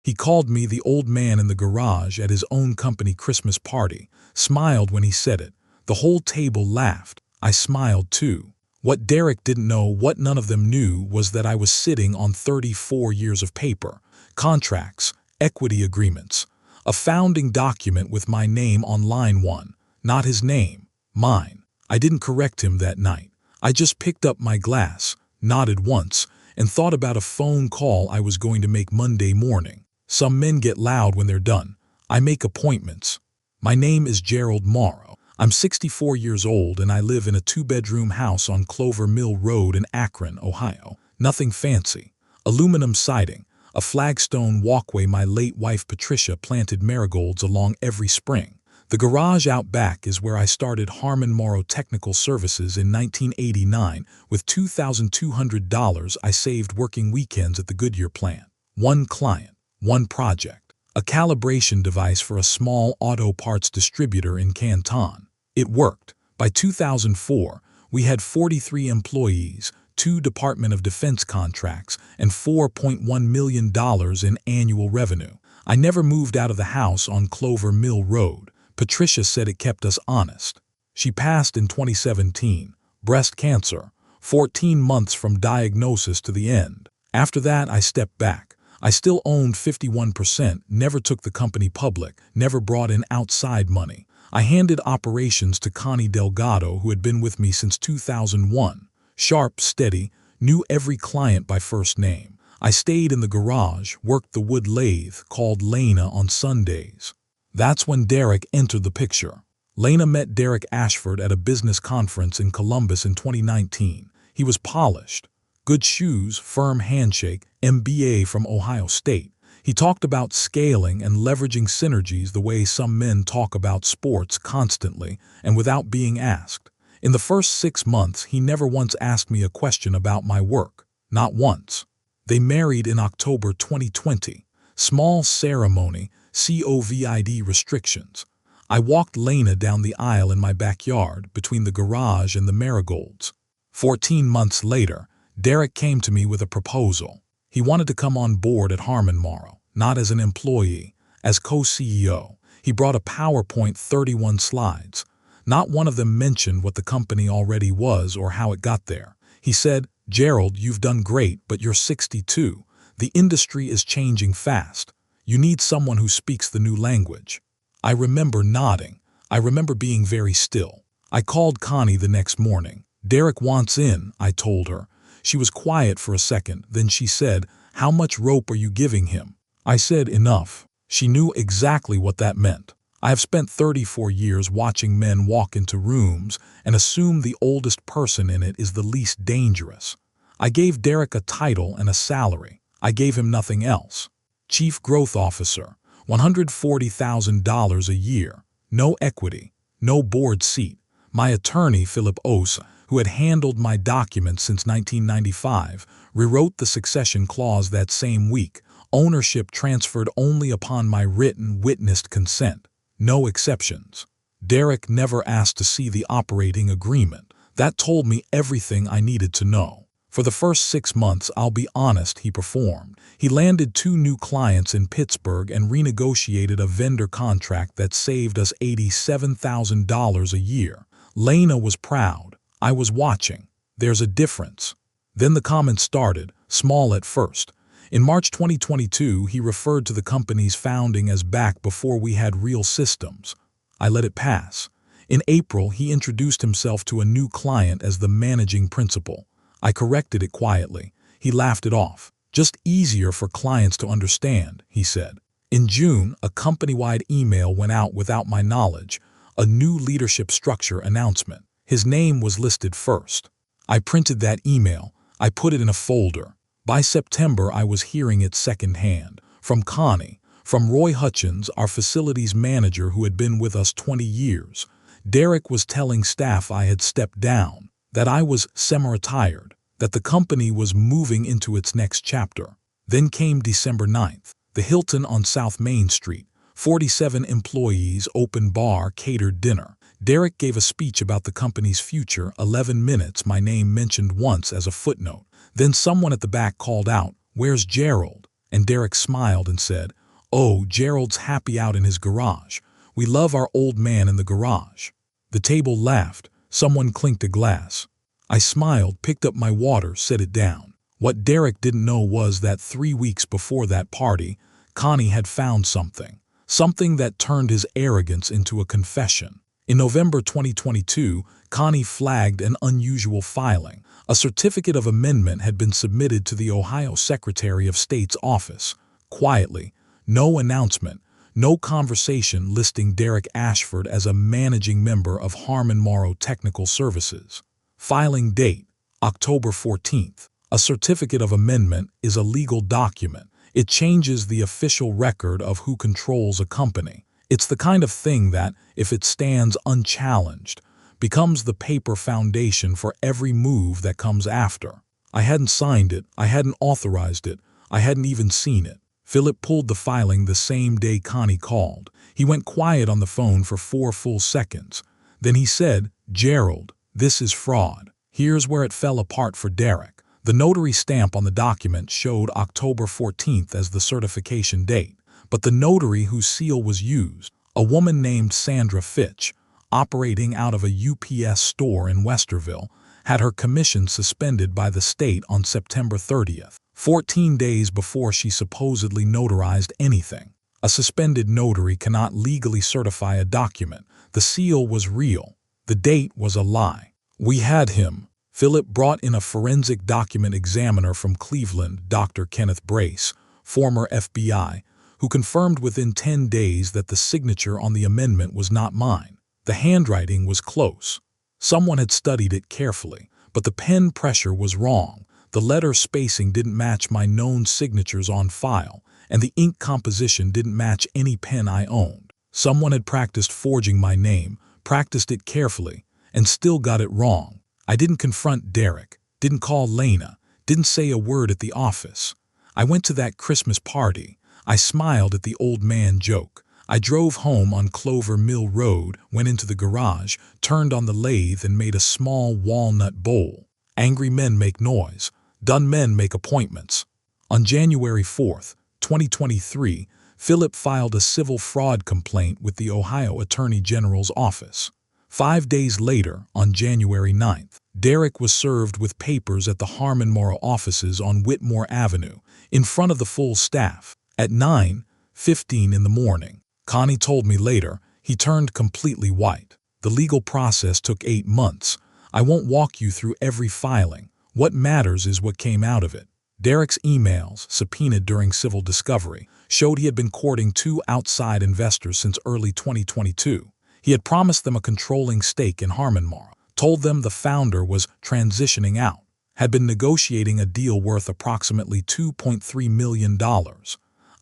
He called me the old man in the garage at his own company Christmas party, smiled when he said it. The whole table laughed. I smiled too. What Derek didn't know, what none of them knew, was that I was sitting on 34 years of paper, contracts, equity agreements, a founding document with my name on line 1, not his name, mine. I didn't correct him that night. I just picked up my glass, nodded once, and thought about a phone call I was going to make Monday morning. Some men get loud when they're done. I make appointments. My name is Gerald Morrow. I'm 64 years old and I live in a 2-bedroom house on Clover Mill Road in Akron, Ohio. Nothing fancy. Aluminum siding, a flagstone walkway. My late wife Patricia planted marigolds along every spring. The garage out back is where I started Harmon-Morrow Technical Services in 1989 with $2,200 I saved working weekends at the Goodyear plant. One client, one project, a calibration device for a small auto parts distributor in Canton. It worked. By 2004, we had 43 employees, 2 Department of Defense contracts, and $4.1 million in annual revenue. I never moved out of the house on Clover Mill Road. Patricia said it kept us honest. She passed in 2017, breast cancer, 14 months from diagnosis to the end. After that, I stepped back. I still owned 51%, never took the company public, never brought in outside money. I handed operations to Connie Delgado, who had been with me since 2001. Sharp, steady, knew every client by first name. I stayed in the garage, worked the wood lathe, called Lena on Sundays. That's when Derek entered the picture. Lena met Derek Ashford at a business conference in Columbus in 2019. He was polished. Good shoes, firm handshake, MBA from Ohio State. He talked about scaling and leveraging synergies the way some men talk about sports constantly and without being asked. In the first 6 months, he never once asked me a question about my work. Not once. They married in October 2020. Small ceremony, COVID restrictions. I walked Lena down the aisle in my backyard between the garage and the marigolds. 14 months later, Derek came to me with a proposal. He wanted to come on board at Harmon-Morrow, not as an employee, as co-CEO. He brought a PowerPoint 31 slides. Not one of them mentioned what the company already was or how it got there. He said, "Gerald, you've done great, but you're 62. The industry is changing fast. You need someone who speaks the new language." I remember nodding. I remember being very still. I called Connie the next morning. "Derek wants in," I told her. She was quiet for a second, then she said, "How much rope are you giving him?" I said, "Enough." She knew exactly what that meant. I have spent 34 years watching men walk into rooms and assume the oldest person in it is the least dangerous. I gave Derek a title and a salary. I gave him nothing else. Chief Growth Officer, $140,000 a year, no equity, no board seat. My attorney, Philip Osa, who had handled my documents since 1995, rewrote the succession clause that same week. Ownership transferred only upon my written, witnessed consent. No exceptions. Derek never asked to see the operating agreement. That told me everything I needed to know. For the first 6 months, I'll be honest, he performed. He landed 2 new clients in Pittsburgh and renegotiated a vendor contract that saved us $87,000 a year. Lena was proud. I was watching. There's a difference. Then the comments started, small at first. In March 2022, he referred to the company's founding as back before we had real systems. I let it pass. In April, he introduced himself to a new client as the managing principal. I corrected it quietly. He laughed it off. "Just easier for clients to understand," he said. In June, a company-wide email went out without my knowledge, a new leadership structure announcement. His name was listed first. I printed that email. I put it in a folder. By September, I was hearing it secondhand. From Connie, from Roy Hutchins, our facilities manager who had been with us 20 years. Derek was telling staff I had stepped down, that I was semi-retired, that the company was moving into its next chapter. Then came December 9th, the Hilton on South Main Street, 47 employees, open bar, catered dinner. Derek gave a speech about the company's future, 11 minutes, my name mentioned once as a footnote. Then someone at the back called out, "Where's Gerald?" And Derek smiled and said, "Oh, Gerald's happy out in his garage. We love our old man in the garage." The table laughed. Someone clinked a glass. I smiled, picked up my water, set it down. What Derek didn't know was that 3 weeks before that party, Connie had found something. Something that turned his arrogance into a confession. In November 2022, Connie flagged an unusual filing. A certificate of amendment had been submitted to the Ohio Secretary of State's office. Quietly, no announcement, no conversation, listing Derek Ashford as a managing member of Harmon-Morrow Technical Services. Filing date, October 14th. A certificate of amendment is a legal document. It changes the official record of who controls a company. It's the kind of thing that, if it stands unchallenged, becomes the paper foundation for every move that comes after. I hadn't signed it, I hadn't authorized it, I hadn't even seen it. Philip pulled the filing the same day Connie called. He went quiet on the phone for 4 full seconds. Then he said, "Gerald, this is fraud." Here's where it fell apart for Derek. The notary stamp on the document showed October 14th as the certification date, but the notary whose seal was used, a woman named Sandra Fitch, operating out of a UPS store in Westerville, had her commission suspended by the state on September 30th, 14 days before she supposedly notarized anything. A suspended notary cannot legally certify a document. The seal was real. The date was a lie. We had him. Philip brought in a forensic document examiner from Cleveland, Dr. Kenneth Brace, former FBI, who confirmed within 10 days that the signature on the amendment was not mine. The handwriting was close. Someone had studied it carefully, but the pen pressure was wrong. The letter spacing didn't match my known signatures on file, and the ink composition didn't match any pen I owned. Someone had practiced forging my name, practiced it carefully, and still got it wrong. I didn't confront Derek, didn't call Lena, didn't say a word at the office. I went to that Christmas party. I smiled at the old man joke. I drove home on Clover Mill Road, went into the garage, turned on the lathe and made a small walnut bowl. Angry men make noise. Done men make appointments. On January 4th, 2023, Philip filed a civil fraud complaint with the Ohio Attorney General's office. 5 days later, on January 9th, Derek was served with papers at the Harmon-Morrow offices on Whitmore Avenue, in front of the full staff. At 9:15 in the morning, Connie told me later, he turned completely white. The legal process took 8 months. I won't walk you through every filing. What matters is what came out of it. Derek's emails, subpoenaed during civil discovery, showed he had been courting 2 outside investors since early 2022. He had promised them a controlling stake in Harmon-Morrow, told them the founder was transitioning out, had been negotiating a deal worth approximately $2.3 million.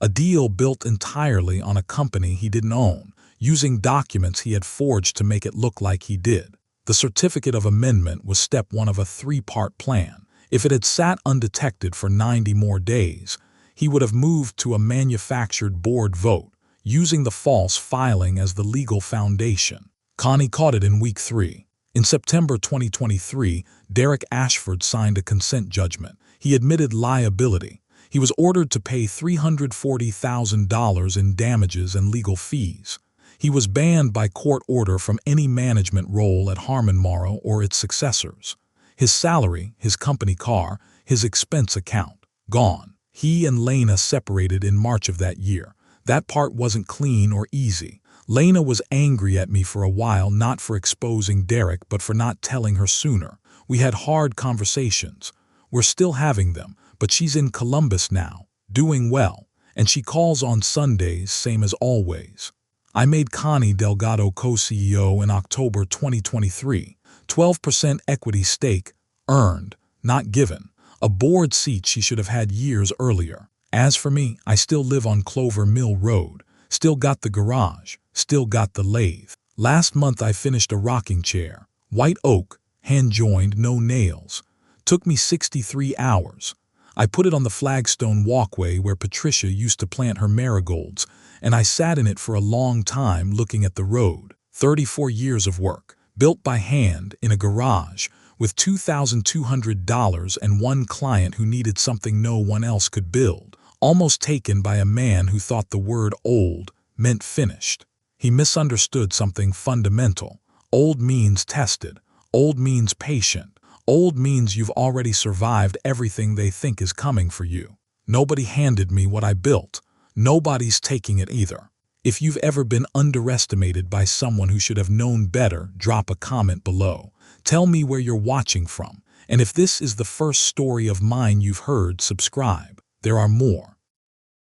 A deal built entirely on a company he didn't own, using documents he had forged to make it look like he did. The certificate of amendment was step 1 of a 3-part plan. If it had sat undetected for 90 more days, he would have moved to a manufactured board vote, using the false filing as the legal foundation. Connie caught it in week 3. In September 2023, Derek Ashford signed a consent judgment. He admitted liability. He was ordered to pay $340,000 in damages and legal fees. He was banned by court order from any management role at Harmon-Morrow or its successors. His salary, his company car, his expense account, gone. He and Lena separated in March of that year. That part wasn't clean or easy. Lena was angry at me for a while, not for exposing Derek, but for not telling her sooner. We had hard conversations. We're still having them, but she's in Columbus now, doing well, and she calls on Sundays, same as always. I made Connie Delgado co-CEO in October 2023. 12% equity stake, earned, not given. A board seat she should have had years earlier. As for me, I still live on Clover Mill Road, still got the garage, still got the lathe. Last month I finished a rocking chair, white oak, hand-joined, no nails. Took me 63 hours. I put it on the flagstone walkway where Patricia used to plant her marigolds, and I sat in it for a long time looking at the road. 34 years of work, built by hand in a garage, with $2,200 and one client who needed something no one else could build. almost taken by a man who thought the word old meant finished. He misunderstood something fundamental. Old means tested. Old means patient. Old means you've already survived everything they think is coming for you. Nobody handed me what I built. Nobody's taking it either. If you've ever been underestimated by someone who should have known better, drop a comment below. Tell me where you're watching from. And if this is the first story of mine you've heard, subscribe. There are more.